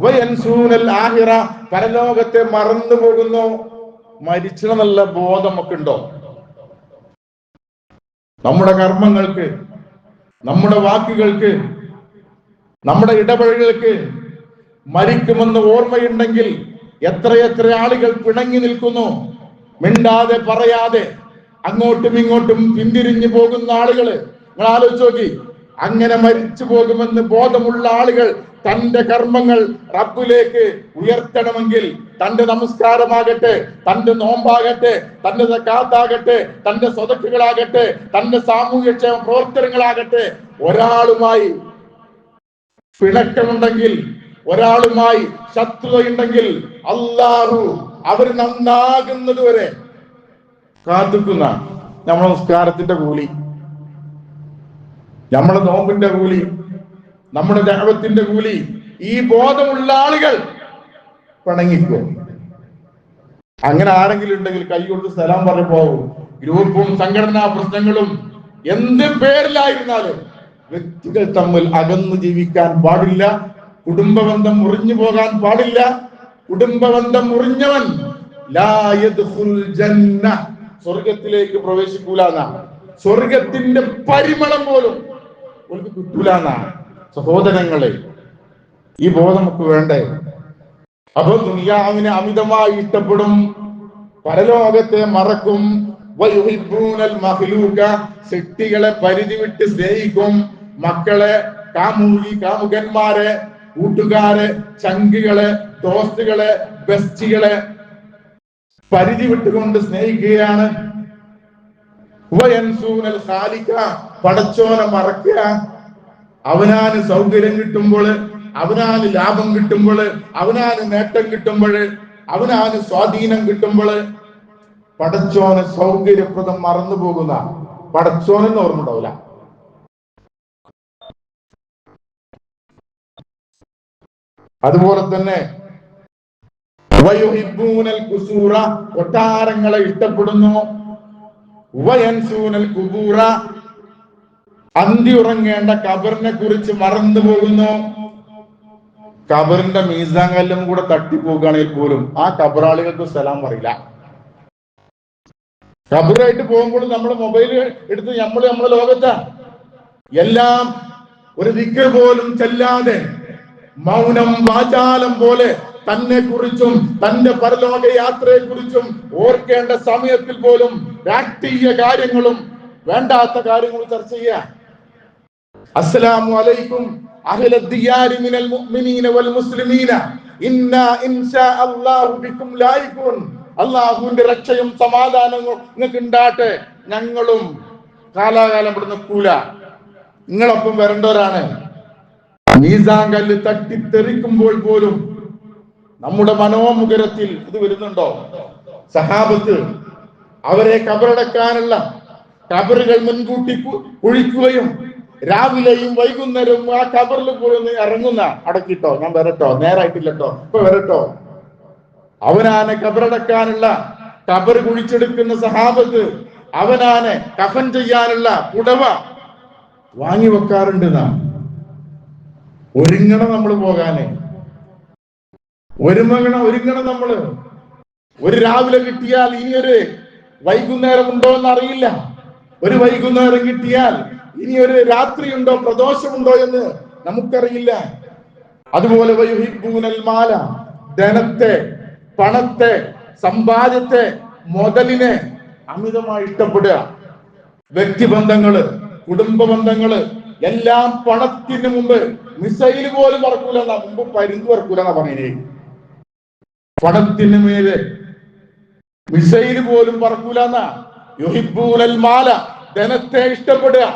വയൻസൂനൽ ആഖിറ, പരലോകത്തെ മറന്നു പോകുന്നു. മരിച്ചെന്നുള്ള ബോധം നമുക്ക് ഉണ്ടോ? നമ്മുടെ കർമ്മങ്ങൾക്ക്, നമ്മുടെ വാക്കുകൾക്ക്, നമ്മുടെ ഇടപെടലുകൾക്ക് മരിക്കുമെന്ന് ഓർമ്മയുണ്ടെങ്കിൽ എത്രയെത്ര ആളുകൾ പിണങ്ങി നിൽക്കുന്നു. മിണ്ടാതെ പറയാതെ അങ്ങോട്ടും ഇങ്ങോട്ടും പിന്തിരിഞ്ഞു പോകുന്ന ആളുകള് നിങ്ങൾ ആലോചിച്ച് നോക്കി. അങ്ങനെ മരിച്ചു പോകുമെന്ന് ബോധമുള്ള ആളുകൾ തന്റെ കർമ്മങ്ങൾ റബ്ബിലേക്ക് ഉയർത്തണമെങ്കിൽ, തന്റെ നമസ്കാരമാകട്ടെ, തന്റെ നോമ്പാകട്ടെ, തന്റെ സക്കാത്താകട്ടെ, തന്റെ സ്വതക്കുകളാകട്ടെ, തന്റെ സാമൂഹ്യക്ഷേമ പ്രവർത്തനങ്ങളാകട്ടെ, ഒരാളുമായി പിണക്കമുണ്ടെങ്കിൽ, ഒരാളുമായി ശത്രുതയുണ്ടെങ്കിൽ അല്ലാഹു അവർ നന്നാകുന്നത് വരെ കാത്തുക്കുന്ന നമ്മുടെ നമസ്കാരത്തിന്റെ കൂലി, നമ്മുടെ നോമ്പിന്റെ കൂലി, നമ്മുടെ ദഅവത്തിന്റെ കൂലി ഈ ബോധമുള്ള ആളുകൾ പിണങ്ങിക്കും. അങ്ങനെ ആരെങ്കിലും ഉണ്ടെങ്കിൽ കൈകൊണ്ട് സലാം പറഞ്ഞു പോകും. ഗ്രൂപ്പും സംഘടനാ പ്രശ്നങ്ങളും എന്ത് പേരിലായിരുന്നാലും വ്യക്തികൾ തമ്മിൽ അകന്നു ജീവിക്കാൻ പാടില്ല. കുടുംബബന്ധം മുറിഞ്ഞു പോകാൻ പാടില്ല. കുടുംബബന്ധം മുറിഞ്ഞവൻ ലാ യദ്ഖുൽ ജന്ന, സ്വർഗത്തിലേക്ക് പ്രവേശിക്കൂലെന്ന, സ്വർഗത്തിന്റെ പരിമളം പോലും അവർക്ക് കിട്ടൂലെന്ന. സഹോദരങ്ങളെ, ഈ ബോധം നമുക്ക് വേണ്ടേ? അപ്പൊ ദുനിയാവിനെ അമിതമായി ഇഷ്ടപ്പെടും, പരലോകത്തെ മറക്കും. വയുഹിബ്ബൂനൽ മഖ്ലൂക, സൃഷ്ടികളെ പരിധി വിട്ട് സ്നേഹിക്കും. മക്കളെ, കാമുകന്മാരെ, കൂട്ടുകാരെ, ചങ്കുകളെ, ദോസ്തുകളെ, ബെസ്റ്റികളെ പരിധി വിട്ടുകൊണ്ട് സ്നേഹിക്കുകയാണ്. വയൻസൂനൽ ഖാലിഖ, പടച്ചോനെ മറക്കുക. അവനാന് സൗകര്യം കിട്ടുമ്പോൾ, അവനാന് ലാഭം കിട്ടുമ്പോൾ, അവനാന് നേട്ടം കിട്ടുമ്പോൾ, അവനാന് സ്വാധീനം കിട്ടുമ്പോൾ പടച്ചോനെ സൗകര്യപ്രദം മറന്നു പോകുന്ന പടച്ചോനെന്ന് ഓർമ്മ ഉണ്ടാവില്ല. അതുപോലെ തന്നെ വയുഹിബ്ബൂനൽ ഖുസൂറ, കൊട്ടാരങ്ങളെ ഇഷ്ടപ്പെടുന്നു. വയൻസൂനൽ ഖുബൂറ, അന്തി ഉറങ്ങേണ്ട ഖബറിനെ കുറിച്ച് മറന്നു പോകുന്നു. ഖബറിന്റെ മീസാൻ കല്ലും കൂടെ തട്ടിപ്പോവുകയാണെങ്കിൽ പോലും ആ ഖബറാളികൾക്ക് സലാം പറയില്ല. ഖബറായിട്ട് പോകുമ്പോൾ നമ്മൾ മൊബൈൽ എടുത്ത് നമ്മുടെ ലോകത്താ എല്ലാം ഒരു ദിക്ർ പോലും ചെല്ലാതെ മൗനം വാചാലം പോലെ തന്നെ കുറിച്ചും തന്റെ പരലോക യാത്രയെ കുറിച്ചും ഓർക്കേണ്ട സമയത്തിൽ പോലും രാഷ്ട്രീയ കാര്യങ്ങളും വേണ്ടാത്ത കാര്യങ്ങളും ചർച്ച ചെയ്യുക. അസ്സലാമു അലൈക്കും, അഹ്ല ദിയാരി മിനൽ മുഅ്മിനീന വൽ മുസ്ലിമീന ഇന്നാ ഇൻഷാ അല്ലാഹു ബിക്കും ലായിഖൂൻ. അല്ലാഹുവിന്റെ രക്ഷയും സമാധാനവും നിങ്ങൾക്ക് ഉണ്ടാട്ടെ, ഞങ്ങളും കാലാകാലം ഇവിടെ നിൽക്കൂല, നിങ്ങളൊപ്പം വരേണ്ടവരാണ്. മീസാൻ കല്ല് തട്ടിത്തെറിക്കുമ്പോൾ പോലും നമ്മുടെ മനോമുഖരത്തിൽ ഇത് വരുന്നുണ്ടോ? സഹാബത്ത് അവരെ കബറടക്കാനുള്ള കബറുകൾ മുൻകൂട്ടി കുഴിക്കുകയും രാവിലെയും വൈകുന്നേരവും ആ കബറിൽ പോയി ഇറങ്ങുന്ന, അടക്കിട്ടോ ഞാൻ വരട്ടോ, നേരായിട്ടില്ലട്ടോ ഇപ്പൊ വരട്ടോ, അവനാനെ കബറടക്കാനുള്ള കബർ കുഴിച്ചെടുക്കുന്ന സഹാബത്ത് അവനാനെ കഫൻ ചെയ്യാനുള്ള പുടവ വാങ്ങി വെക്കാറുണ്ട്. നാം ഒരുങ്ങണം, നമ്മൾ പോകാനെ ഒരുങ്ങണം നമ്മള്. ഒരു രാവിലെ കിട്ടിയാൽ ഇനിയൊരു വൈകുന്നേരം ഉണ്ടോ എന്ന് അറിയില്ല. ഒരു വൈകുന്നേരം കിട്ടിയാൽ ഇനി ഒരു രാത്രി ഉണ്ടോ, പ്രദോഷമുണ്ടോ എന്ന് നമുക്കറിയില്ല. അതുപോലെ വയുഹിബ്ബൂനൽ മാല, ധനത്തെ, പണത്തെ, സമ്പാദ്യത്തെ, മുതലിനെ അമിതമായി ഇഷ്ടപ്പെടുക. വ്യക്തിബന്ധങ്ങള്, കുടുംബ ബന്ധങ്ങള് എല്ലാം പണത്തിന് മുമ്പ് മിസൈല് പോലും പറക്കൂല. മുമ്പ് പരുന്ത് പറക്കൂല എന്നാ പറഞ്ഞേ. പണത്തിന് മേലെ മിസൈല് പോലും പറക്കൂല എന്നാ. യുഹിബ്ബൂനൽ മാല, ധനത്തെ ഇഷ്ടപ്പെടുക.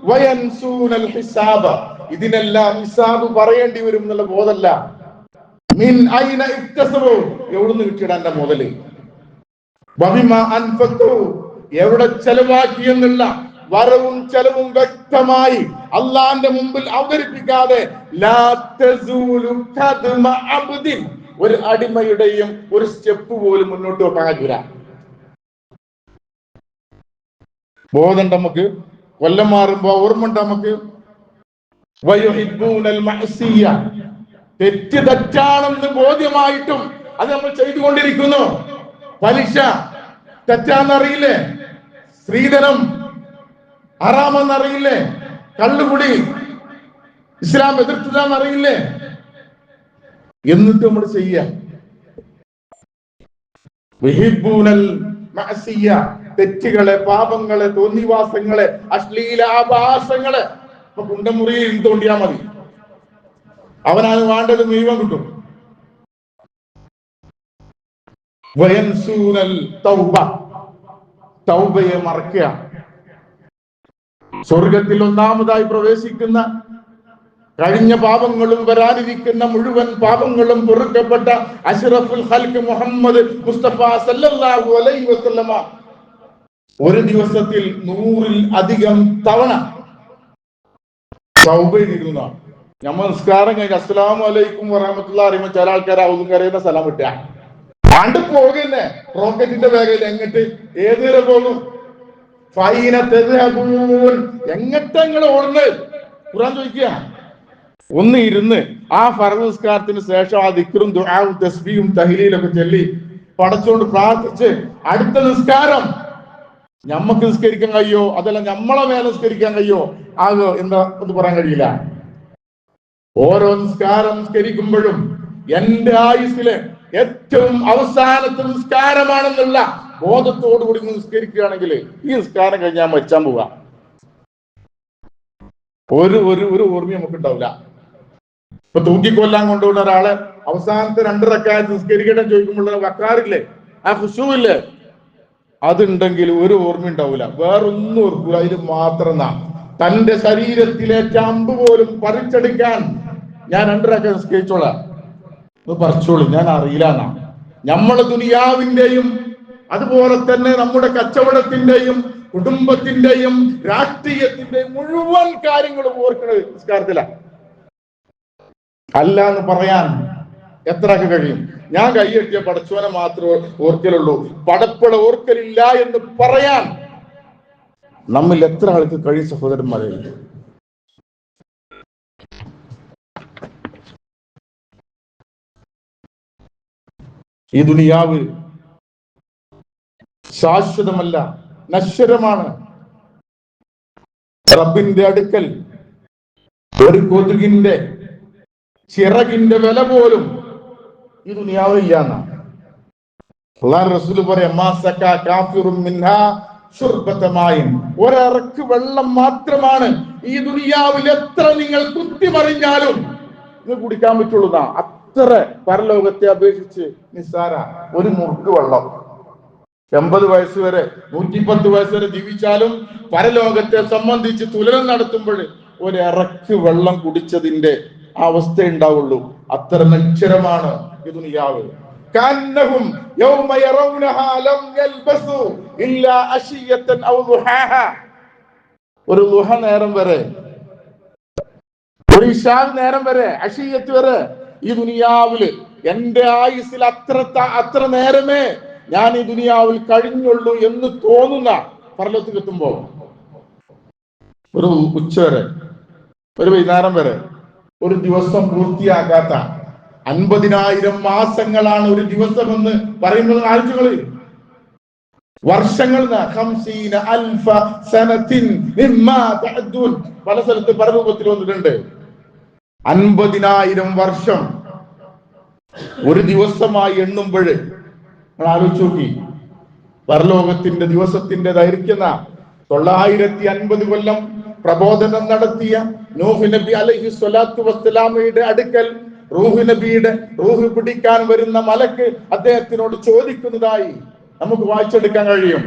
വയൻസൂനൽ ഹിസാബ, ഇതിനെല്ലാം ഹിസാബ് പറയേണ്ടി വരും എന്നുള്ള ബോധമല്ല. മിൻ ഐന ഇക്തസബു, എവിടുന്ന് കിട്ടിയടാ എന്റെ മുതല്. വബിമാ അൻഫഖു, എവിടെ ചെലവാക്കി എന്നുള്ള വരവും ചെലവും വ്യക്തമായി അള്ളാന്റെ മുമ്പിൽ അവതരിപ്പിക്കാതെ ലാ തസൂലു ഖദ്മ അബ്ദിൻ, ഒരു അടിമയുടെയും ഒരു സ്റ്റെപ്പ് പോലും മുന്നോട്ട് വെക്കാൻ കഴിയില്ല. ബോധം നമുക്ക്, കൊല്ലം മാറുമ്പോ ഓർമ്മണ്ട് നമുക്ക്. വയുഹിബ്ബൂനൽ മഅസിയ, തെറ്റാണെന്ന് ബോധ്യമായിട്ടും അത് നമ്മൾ ചെയ്തുകൊണ്ടിരിക്കുന്നു. പലിശ തെറ്റാന്നറിയില്ലേ? സ്ത്രീധനം ഹറാമെന്നറിയില്ലേ? കള്ളുകുടി ഇസ്ലാം എതിർത്തതാന്നറിയില്ലേ? എന്നിട്ട് നമ്മൾ ചെയ്യാം. വയുഹിബ്ബൂനൽ മഅസിയ, തെറ്റുകളെ, പാപങ്ങളെ, തോന്നിവാസങ്ങളെ, അശ്ലീലാഭാസങ്ങളെ. ഇപ്പൊ കുണ്ടമുറിയിൽ തോണ്ടിയാ മതി, അവനാണ് വേണ്ടത് മുഴുവൻ കിട്ടും. വയൻസൂനൽ തൗബ, തൗബയെ മറക്കുക. സ്വർഗത്തിൽ ഒന്നാമതായി പ്രവേശിക്കുന്ന, കഴിഞ്ഞ പാപങ്ങളും വരാനിരിക്കുന്ന മുഴുവൻ പാപങ്ങളും പൊറുക്കപ്പെട്ട അഷ്റഫുൽ ഖൽഖ് മുഹമ്മദ് മുസ്തഫ സല്ലല്ലാഹു അലൈഹി വസല്ലമ ഒരു ദിവസത്തിൽ 100-ൽ അധികം തവണ തൗബ ചെയ്തിരുന്ന. നമ്മൾ നിസ്കാരം കഴിഞ്ഞ് അസ്സലാമു അലൈക്കും വറഹ്മത്തുള്ളാഹി അറിയുമ്പോൾ ചില ആൾക്കാർ ഔദും കരയുന്ന സ്ഥലം വിട്ടാ ആണ്ട് പോകുന്നേ. റോക്കറ്റിന്റെ വേഗയിൽ എങ്ങട്ട് ഏതുവരെ പോകും? എങ്ങട്ടങ്ങൾ ഓടുന്നത്? ഖുർആൻ ചോദിക്കുക. ഒന്ന് ഇരുന്ന് ആ ഫർദ് നിസ്കാരത്തിന് ശേഷം ആ ദിക്റും ദുആവും തസ്ബീഹും തഹ്ലീലൊക്കെ ചൊല്ലി പടച്ചോണ്ട് പ്രാർത്ഥിച്ച് അടുത്ത നിസ്കാരം ഞമ്മക്ക് നിസ്കരിക്കാൻ കഴിയോ, അതല്ല നമ്മളെ മേലെ നിസ്കരിക്കാൻ കഴിയോ, ആകോ എന്താ എന്ന് പറയാൻ കഴിയില്ല. ഓരോ നിസ്കാരം നിസ്കരിക്കുമ്പോഴും എന്റെ ആയുസ്സിലെ ഏറ്റവും അവസാനത്തെ നിസ്കാരമാണെന്നുള്ള ബോധത്തോടുകൂടി നിസ്കരിക്കുകയാണെങ്കിൽ ഈ നിസ്കാരം കഴിഞ്ഞാൽ മരിച്ചാൻ പോവുക. ഒരു ഓർമ്മ നമുക്ക് ഉണ്ടാവില്ല. ഇപ്പൊ തൂക്കിക്കൊല്ലാൻ കൊണ്ടുപോകുന്ന ഒരാളെ അവസാനത്തെ 2 റക്അത്ത് നിസ്കരിക്കട്ടെ ചോദിക്കുമ്പോൾ വക്കാറില്ലേ, ആ ഖുശൂ ഇല്ലേ, അതുണ്ടെങ്കിൽ ഒരു ഓർമ്മ ഉണ്ടാവില്ല, വേറൊന്നും ഓർക്കൂല. ഇത് മാത്രം തന്റെ ശരീരത്തിലേറ്റ അമ്പ് പോലും പറിച്ചെടുക്കാൻ ഞാൻ 2 റക്അത്ത് നിസ്കരിച്ചോളാം, പറിച്ചോളൂ, ഞാൻ അറിയില്ല എന്നാ. നമ്മളെ ദുനിയാവിന്റെയും അതുപോലെ തന്നെ നമ്മുടെ കച്ചവടത്തിന്റെയും കുടുംബത്തിന്റെയും രാഷ്ട്രീയത്തിന്റെയും മുഴുവൻ കാര്യങ്ങളും ഓർക്കുന്നത് നിസ്കാരത്തില. അല്ല എന്ന് പറയാൻ എത്രയൊക്കെ കഴിയും? ഞാൻ കൈയെട്ടിയ പടച്ചോനെ മാത്രമേ ഓർക്കലുള്ളൂ, പടപ്പട ഓർക്കലില്ല എന്ന് പറയാൻ നമ്മിൽ എത്ര ആൾക്ക് കഴിയും സഹോദരന്മാരെ? ഈ ദുനിയാവ് ശാശ്വതമല്ല, നശ്വരമാണ്. റബ്ബിന്റെ അടുക്കൽ ഒരു കൊതുകിന്റെ ചിറകിന്റെ വില പോലും ഈ ദുനിയാവില്ല എന്നാണ് അല്ലാഹു റസൂൽ പറയാം. ഒരിറക്ക് വെള്ളം മാത്രമാണ് ഈ ദുനിയാവിൽ എത്ര നിങ്ങൾ കുത്തിമറിഞ്ഞാലും നിങ്ങൾ കുടിക്കാൻ പറ്റുള്ളൂ. അത്ര പരലോകത്തെ അപേക്ഷിച്ച് നിസ്സാര. ഒരു മുറുക്ക് വെള്ളം 80 വയസ്സ് വരെ 110 വയസ്സ് വരെ ജീവിച്ചാലും പരലോകത്തെ സംബന്ധിച്ച് തുലനം നടത്തുമ്പോൾ ഒരു ഇറക്ക് വെള്ളം കുടിച്ചതിന്റെ അവസ്ഥ ഉണ്ടാവുള്ളൂ. അത്ര നിശ്ചരമാണ് ഈ ദുനിയാവ്. കാന്നഹും യൗമ യറൗനഹാ ലം യൽബസു ഇല്ലാ അശിയതൻ ഔ ദുഹാഹാ. ഒരു ദുഹ നേരം വരെ, ഒരു ഇശാ നേരം വരെ, അശിയത്ത് വരെ ഈ ദുനിയാവില് എന്റെ ആയുസ്സിൽ അത്ര നേരമേ ഞാൻ ഈ ദുനിയാവിൽ കഴിഞ്ഞുള്ളൂ എന്ന് തോന്നുന്ന പരലോകത്തേക്ക് എത്തുമ്പോ ഒരു ഉച്ചവരെ, ഒരു വൈകുന്നേരം വരെ, ഒരു ദിവസം പൂർത്തിയാക്കാത്ത 50,000 മാസങ്ങളാണ് ഒരു ദിവസം എന്ന് പറയുന്നത്. ആഴ്ചകള്, വർഷങ്ങൾ, പല സ്ഥലത്ത് പല രൂപത്തിൽ വന്നിട്ടുണ്ട്. 50,000 വർഷം ഒരു ദിവസമായി എണ്ണുമ്പോൾ നിങ്ങൾ ആലോചിച്ച് നോക്കി. പരലോകത്തിന്റെ ദിവസത്തിന്റെ ദൈർഘ്യം 950 കൊല്ലം പ്രബോധനം നടത്തിയ നൂഹ് നബി അലൈഹി സ്വലാത്തു വസ്സലാമയുടെ അടുക്കൽ റൂഹ് പിടിക്കാൻ വരുന്ന മലക്ക് അദ്ദേഹത്തിനോട് ചോദിക്കുന്നതായി നമുക്ക് വായിച്ചെടുക്കാൻ കഴിയും.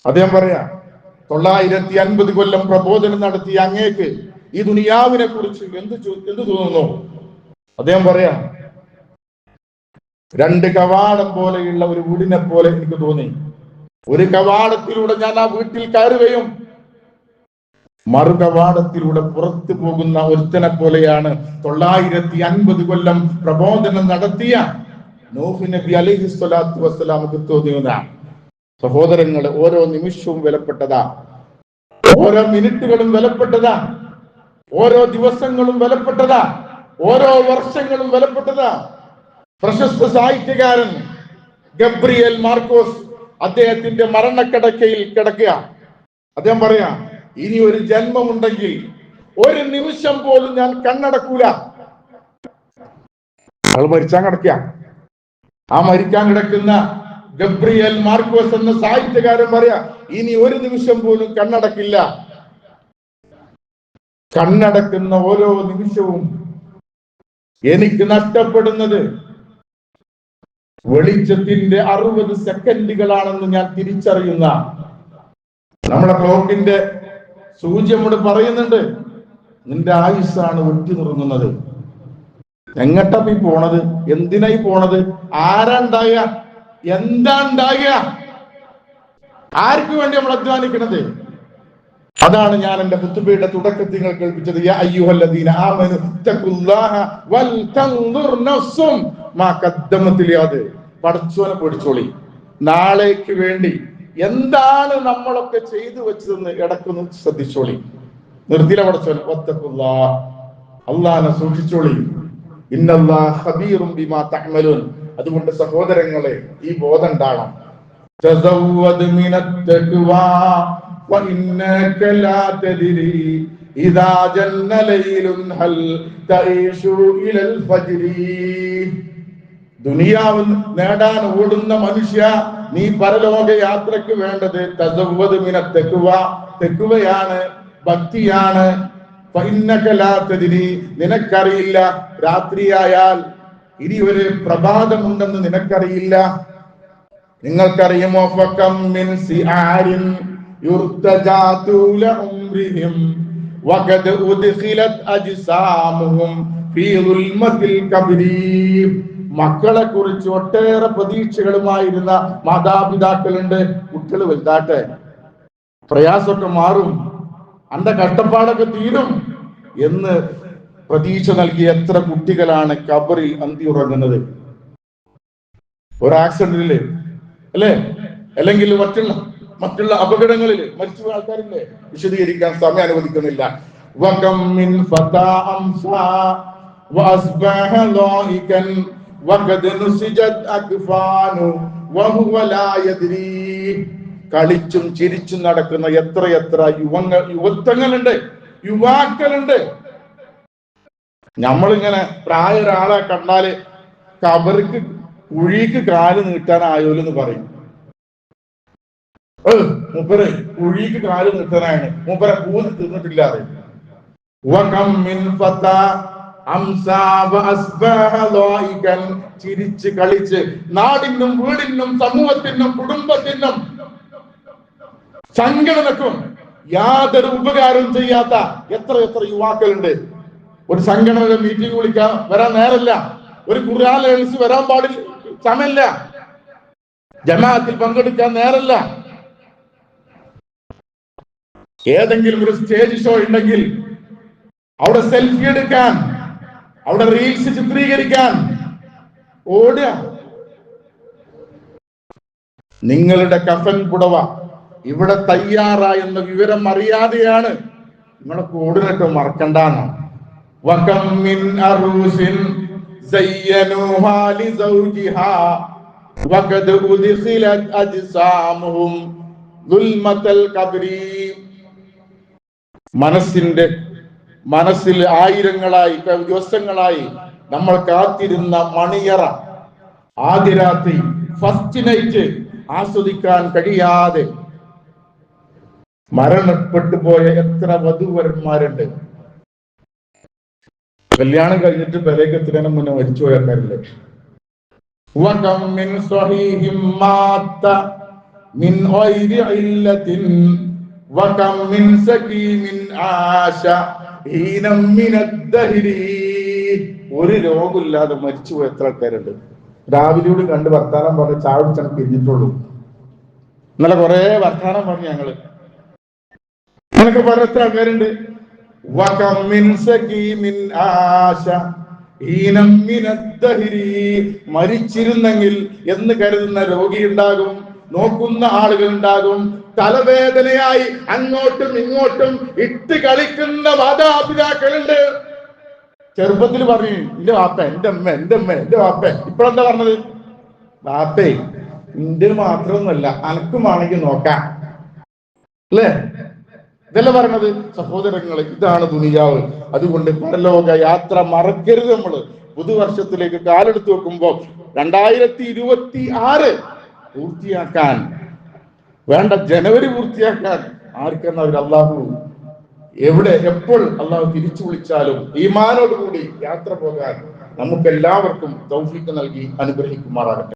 അദ്ദേഹം പറയാ, 950 കൊല്ലം പ്രബോധനം നടത്തിയ അങ്ങേക്ക് ഈ ദുനിയാവിനെ കുറിച്ച് എന്ത് തോന്നുന്നു? അദ്ദേഹം പറയാ, 2 കവാടം പോലെയുള്ള ഒരു വീടിനെ പോലെ എനിക്ക് തോന്നി. ഒരു കവാടത്തിലൂടെ ഞാൻ ആ വീട്ടിൽ കയറുകയും മറു കവാടത്തിലൂടെ പുറത്തു പോകുന്ന ഒരുത്തനെ പോലെയാണ് 950 കൊല്ലം പ്രബോധനം നടത്തിയ നൂഹ് നബി അലൈഹി സ്വലാത്തു വസ്സലാമക്ക് തോന്നിയതാണ്. സഹോദരങ്ങളെ, ഓരോ നിമിഷവും വിലപ്പെട്ടതാ, ഓരോ മിനിറ്റുകളും വിലപ്പെട്ടതാ, ഓരോ ദിവസങ്ങളും വിലപ്പെട്ടതാ, ഓരോ വർഷങ്ങളും വിലപ്പെട്ടതാ. പ്രശസ്ത സാഹിത്യകാരൻ ഗബ്രിയേൽ മാർക്കോസ് അദ്ദേഹത്തിന്റെ മരണക്കിടക്കയിൽ കിടക്കുക. അദ്ദേഹം പറയാ, ഇനി ഒരു ജന്മമുണ്ടെങ്കിൽ ഒരു നിമിഷം പോലും ഞാൻ കണ്ണടക്കൂല. അയാൾ മരിച്ചാൻ കിടക്കുക. ആ മരിക്കാൻ കിടക്കുന്ന ഗബ്രിയേൽ മാർക്കോസ് എന്ന സാഹിത്യകാരൻ പറയാ, ഇനി ഒരു നിമിഷം പോലും കണ്ണടക്കില്ല. കണ്ണടക്കുന്ന ഓരോ നിമിഷവും എനിക്ക് നഷ്ടപ്പെടുന്നത് വെളിച്ചത്തിന്റെ 60 സെക്കൻഡുകളാണെന്ന് ഞാൻ തിരിച്ചറിയുന്ന, നമ്മളെ ക്ലോക്കിന്റെ സൂചിയോട് പറയുന്നുണ്ട്, നിന്റെ ആയുസ്സാണ് ഒറ്റ നുറുങ്ങുന്നത്. എങ്ങട്ടാ ഈ പോണത്? എന്തിനായി പോണത്? ആരാ ഉണ്ടാകുക? എന്താ ഉണ്ടാകുക? ആർക്ക് വേണ്ടി നമ്മൾ അധ്വാനിക്കണത്? അതാണ് ഞാൻ എന്റെ ഖുതുബയുടെ തുടക്കത്തിൽ നിങ്ങൾ കേൾപ്പിച്ചത്. യാ അയ്യുഹല്ലദീന ആമനു തഖുല്ലാഹ വൽ തൻദുർ നഫ്സും മാ ഖദ്ദമത് ലിഗദ്. പടച്ചോനെ പേടിച്ചോളി. നാളേക്ക് വേണ്ടി എന്താണ് നമ്മളൊക്കെ ചെയ്തു വെച്ചതെന്ന് ഇടക്കൊന്ന് ശ്രദ്ധിച്ചോളി. നിർത്തില പടച്ചോൻ. വത്തഖുല്ലാഹ്, അല്ലാഹനെ സൂക്ഷിച്ചോളി. ഇന്നല്ലാഹ ഖബീറും ബിമാ തഅമലൂൻ. അതുകൊണ്ട് സഹോദരങ്ങളെ, ഈ ബോധം ഉണ്ടാകണം. തസവ്വദ് മിനത് തഖ്വാ وإنك لا تدري إذا جن ليل هل تعيش إلى الفجر. ദുനിയാവ് നേടാൻ ഓടുന്ന മനുഷ്യ, നീ പരലോക യാത്രക്ക് വേണ്ടത് തസവ്വദ് മിനത് തഖ്വാ, തഖ്വയാണ്, ഭക്തിയാണ്. ഫഇന്നക ലാ തദ്രി, നിനക്കറിയില്ല രാത്രിയായാൽ ഇനി ഒരു പ്രഭാതമുണ്ടെന്ന് നിനക്കറിയില്ല. നിങ്ങൾക്കറിയുമോ? ഫകം മിൻ സിആരിൻ യുർതജാതുല ഉംരിഹിം വഖദ് ഉദ്ഖിലത് അജ്സാമുഹും ഫീ ദുൽമത്തിൽ കബ്രി. മക്കളെ കുറിച്ച് ഒട്ടേറെ പ്രതീക്ഷകളുമായിരുന്ന മാതാപിതാക്കളുണ്ട്. കുട്ടികൾ വലുതാട്ടെ, പ്രയാസമൊക്കെ മാറും, അന്റെ കഷ്ടപ്പാടൊക്കെ തീരും എന്ന് പ്രതീക്ഷ നൽകിയ എത്ര കുട്ടികളാണ് കബറിൽ അന്തി ഉറങ്ങുന്നത്? ഒരു ആക്സിഡന്റില് അല്ലെ, അല്ലെങ്കിൽ മറ്റുള്ള അപകടങ്ങളിൽ മരിച്ചു ആൾക്കാരില്ലേ? വിശദീകരിക്കാൻ സമയം അനുവദിക്കുന്നില്ല. കളിച്ചും ചിരിച്ചും നടക്കുന്ന എത്ര യുവത്വങ്ങളുണ്ട്, യുവാക്കളുണ്ട്. നമ്മളിങ്ങനെ പ്രായ ഒരാളെ കണ്ടാല് കബർക്ക് കുഴിക്ക് കാല് നീട്ടാനായോലെന്ന് പറയും. മൂപ്പര് കുഴിക്ക് കാല് നിർത്തനാണ്, മൂപ്പരെ പൂന്ന് തിന്നിട്ടില്ലാതെ. ചിരിച്ച് കളിച്ച് നാടിനും വീടിനും സമൂഹത്തിനും കുടുംബത്തിനും സംഘടനക്കും യാതൊരു ഉപകാരവും ചെയ്യാത്ത എത്ര എത്ര യുവാക്കളുണ്ട്. ഒരു സംഘടനയുടെ മീറ്റിംഗ് വിളിക്കാൻ വരാൻ നേരമില്ല, ഒരു ഖുർആൻ ലേണിങ്സ് വരാൻ പാടില്ല, സമയമില്ല, ജമാഅത്തിൽ പങ്കെടുക്കാൻ നേരമില്ല. ഏതെങ്കിലും ഒരു സ്റ്റേജ് ഷോ ഉണ്ടെങ്കിൽ അവിടെ സെൽഫി എടുക്കാൻ, അവിടെ റീൽസ് ചിത്രീകരിക്കാൻ ഓടുക. നിങ്ങളുടെ കഫൻ പുടവ ഇവിടെ തയ്യാറായെന്ന വിവരം അറിയാതെയാണ് നിങ്ങളൊക്കെ ഓടുന്നിട്ട് മറക്കണ്ടാണ്. മനസ്സിൽ ആയിരങ്ങളായി ദിവസങ്ങളായി നമ്മൾ കാത്തിരുന്ന മണിയറ ആദ്യ രാത്രി ഫസ്റ്റ് നൈറ്റ് ആസ്വദിക്കാൻ കഴിയാതെ മരണപ്പെട്ടു പോയ എത്ര വധുവരന്മാരുണ്ട്. കല്യാണം കഴിഞ്ഞിട്ട് പെരേക്കെത്തുന്നതിന് മുന്നേ മരിച്ചു പോയക്കാരില്ലേ. ഒരു രോഗമില്ലാതെ മരിച്ചുപോയ എത്ര ആൾക്കാരുണ്ട്. രാവിലെയോട് കണ്ട് വർത്താനം പറഞ്ഞ് ചായ കുടിച്ചാൽ പിരിഞ്ഞിട്ടുള്ളൂ. ഇന്നലെ കുറെ വർത്താനം പറഞ്ഞു ഞങ്ങള്, അങ്ങനൊക്കെ പറഞ്ഞ എത്ര ആൾക്കാരുണ്ട്. മരിച്ചിരുന്നെങ്കിൽ എന്ന് കരുതുന്ന രോഗി ഉണ്ടാകും, നോക്കുന്ന ആളുകൾ ഉണ്ടാകും, തലവേദനയായി അങ്ങോട്ടും ഇങ്ങോട്ടും ഇട്ട് കളിക്കുന്ന മാതാപിതാക്കളുണ്ട്. ചെറുപ്പത്തിൽ പറഞ്ഞു എന്റെ വാപ്പ, എന്റെ അമ്മ, എന്റെ അമ്മ, എന്റെ വാപ്പ. ഇപ്പോഴെന്താ പറഞ്ഞത്? വാപ്പേ ഇന്ത്യ മാത്രമൊന്നുമല്ല, അനക്കുമാണെങ്കിൽ നോക്കാം, അല്ലേ? ഇതല്ല പറഞ്ഞത്. സഹോദരങ്ങളെ, ഇതാണ് ദുനിയാവ്. അതുകൊണ്ട് പരലോക യാത്ര മറക്കരുത്. നമ്മള് പുതുവർഷത്തിലേക്ക് കാലെടുത്ത് വെക്കുമ്പോ 2026 പൂർത്തിയാക്കാൻ വേണ്ട, ജനുവരി പൂർത്തിയാക്കാൻ ആർക്കെന്ന ഒരു അള്ളാഹു എവിടെ എപ്പോൾ അള്ളാഹു തിരിച്ചു വിളിച്ചാലും ഈമാനോടുകൂടി യാത്ര പോകാൻ നമുക്കെല്ലാവർക്കും തൗഫീഖ് നൽകി അനുഗ്രഹിക്കുമാറാകട്ടെ.